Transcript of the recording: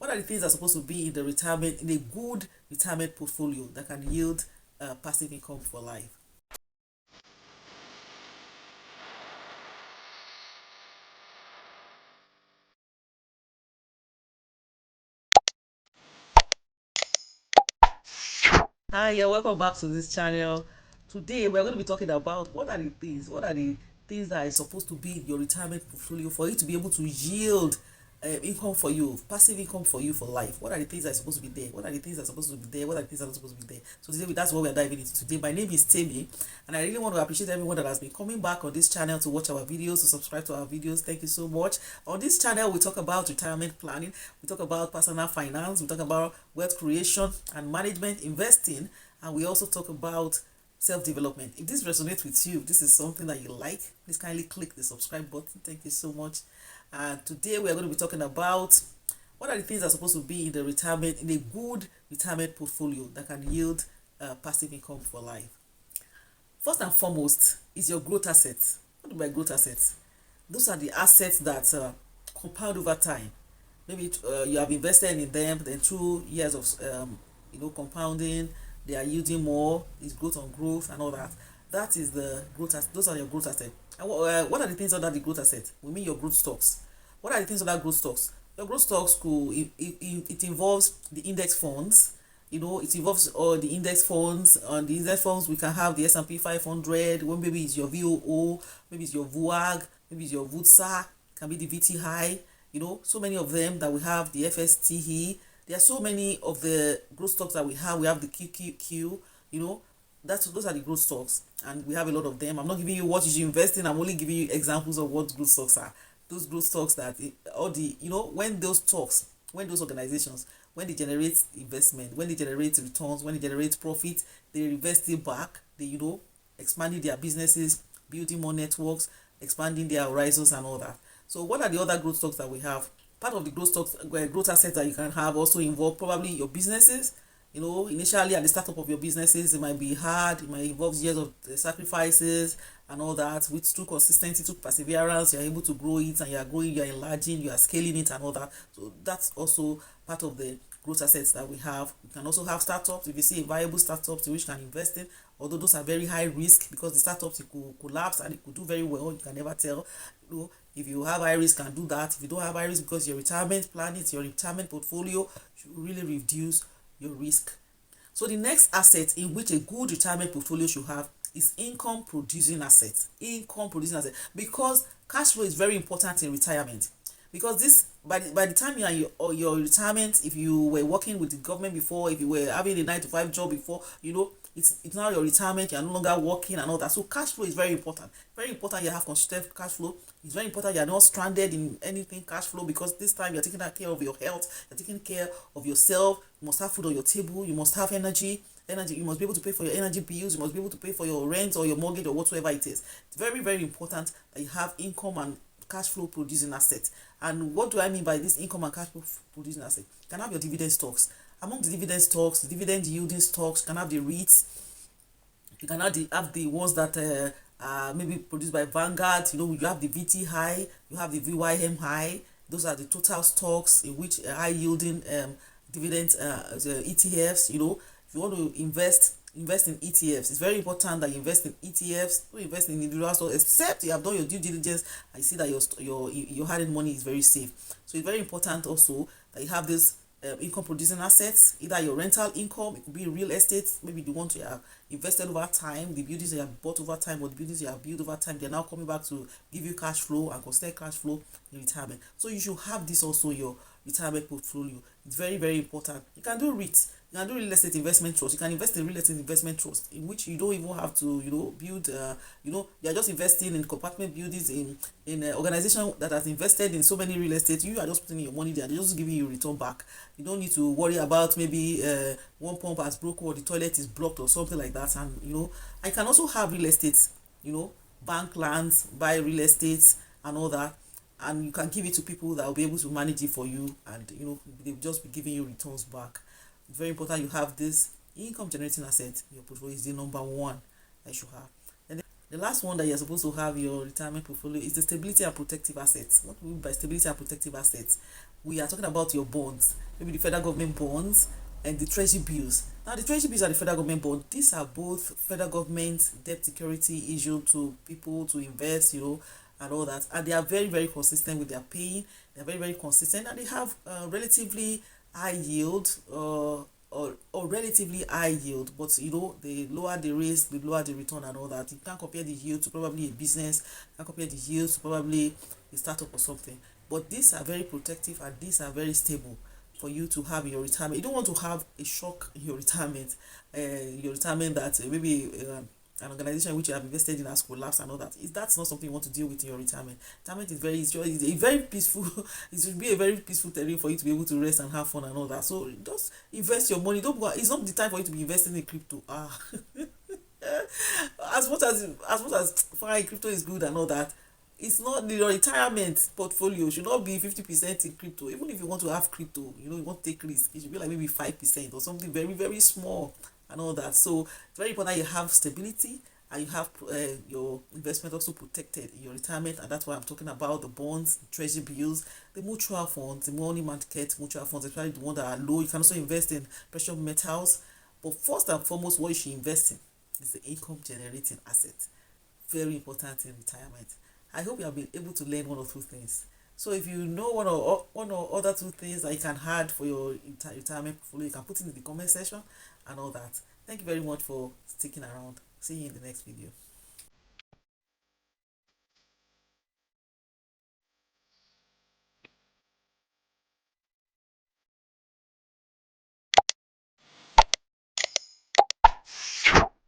What are the things that are supposed to be in the retirement, in a good retirement portfolio that can yield passive income for life? Hi, yeah, welcome back to this channel. Today we're going to be talking about what are the things that are supposed to be in your retirement portfolio for you to be able to yield income for you, passive income for you for life. What are the things that are supposed to be there? What are the things that are supposed to be there? What are the things that are not supposed to be there? So today that's what we're diving into today. My name is Tammy, and I really want to appreciate everyone that has been coming back on this channel to watch our videos, to subscribe to our videos. Thank you so much. On this channel, we talk about retirement planning, we talk about personal finance, we talk about wealth creation and management, investing, and we also talk about self-development. If this resonates with you, this is something that you like, please kindly click the subscribe button. Thank you so much. And today we are going to be talking about what are the things that are supposed to be in the retirement, in a good retirement portfolio that can yield passive income for life. First and foremost is your growth assets. What do I growth assets? Those are the assets that compound over time. Maybe you have invested in them, then 2 years of compounding, they are yielding more. It's growth on growth and all that. That is the growth. Those are your growth assets. And what are the things under the growth assets? We mean your growth stocks. What are the things under growth stocks? Your growth stocks could it involves the index funds. It involves all the index funds. On the index funds, we can have the S&P 500. When maybe it's your VOO, maybe it's your VUAG, maybe it's your VUTSA, can be the VT high. So many of them that we have, the FSTE. There are so many of the growth stocks that we have. We have the QQQ. Those are the growth stocks, and we have a lot of them. I'm not giving you what you should invest in. I'm only giving you examples of what growth stocks are. Those growth stocks that all the when those stocks, when those organizations, when they generate investment, when they generate returns, when they generate profit, they invest it back. They expanding their businesses, building more networks, expanding their horizons and all that. So what are the other growth stocks that we have? Part of the growth stocks, growth assets that you can have also involve probably your businesses. Initially at the startup of your businesses, it might be hard, it might involve years of sacrifices and all that. With through consistency, through perseverance, you're able to grow it, and you're growing, you're enlarging, you are scaling it and all that. So that's also part of the growth assets that we have. You can also have startups. If you see a viable startups in which you can invest in, although those are very high risk, because the startups, it could collapse and it could do very well, you can never tell. If you have high risk, can do that. If you don't have high risk, because your retirement plan, it's your retirement portfolio, should really reduce your risk. So the next asset in which a good retirement portfolio should have is income producing assets. Income producing assets, because cash flow is very important in retirement. Because this, by the time you are in your retirement, if you were working with the government before, if you were having a 9 to 5 job before, it's now your retirement, you are no longer working and all that. So cash flow is very important. Very important you have consistent cash flow. It's very important you are not stranded in anything cash flow, because this time you're taking care of your health, you're taking care of yourself. You must have food on your table, you must have energy. You must be able to pay for your energy bills, you must be able to pay for your rent or your mortgage or whatsoever it is. It's very, very important that you have income and cash flow producing assets. And what do I mean by this income and cash flow producing asset? You can have your dividend stocks. Among the dividend stocks, the dividend yielding stocks, you can have the REITs. You can have the ones that maybe produced by Vanguard. You have the VT high, you have the VYM high. Those are the total stocks in which high yielding dividend ETFs. If you want to invest in ETFs. It's very important that you invest in ETFs. Don't invest in individual stocks, except you have done your due diligence. I see that your hard money is very safe. So it's very important also that you have this income producing assets, either your rental income, it could be real estate, maybe the ones you have invested over time, the buildings you have bought over time, or the buildings you have built over time, they're now coming back to give you cash flow and constant cash flow in retirement. So you should have this also in your retirement portfolio. It's very, very important. You can do REITs, you can do real estate investment trust. You can invest in real estate investment trust, in which you don't even have to build you're just investing in compartment buildings, in an organization that has invested in so many real estate. You are just putting your money there, they're just giving you return back. You don't need to worry about maybe one pump has broken or the toilet is blocked or something like that. And I can also have real estate, bank lands, buy real estate and all that, and you can give it to people that will be able to manage it for you, and they'll just be giving you returns back. It's very important you have this income generating asset. Your portfolio is the number one that you should have. And the last one that you're supposed to have in your retirement portfolio is the stability and protective assets. What we mean by stability and protective assets? We are talking about your bonds. maybe the federal government bonds and the treasury bills. Now, the treasury bills and the federal government bond, these are both federal government debt security issued to people to invest, and all that. And they are very, very consistent with their paying. They are very, very consistent, and they have relatively high yield, or relatively high yield. But the lower the risk, the lower the return and all that. You can't compare the yield to probably a business. You can't compare the yield to probably a startup or something. But these are very protective, and these are very stable for you to have in your retirement. You don't want to have a shock in your retirement that maybe an organization which you have invested in has collapsed and all that. That's not something you want to deal with in your retirement. Retirement is it's a very peaceful. It should be a very peaceful terrain for you to be able to rest and have fun and all that. So just invest your money. Don't go. It's not the time for you to be investing in crypto. As much as fine, crypto is good and all that, it's not your retirement portfolio should not be 50% in crypto. Even if you want to have crypto, you want to take risk, it should be like maybe 5% or something very, very small and all that. So it's very important you have stability, and you have your investment also protected in your retirement. And that's why I'm talking about the bonds, the treasury bills, the mutual funds, the money market mutual funds, especially the ones that are low. You can also invest in precious metals, but first and foremost, what you should invest in is the income generating asset. Very important in retirement. I hope you have been able to learn one or two things. So if you know one or other two things that you can add for your retirement portfolio, you can put it in the comment section and all that. Thank you very much for sticking around. See you in the next video.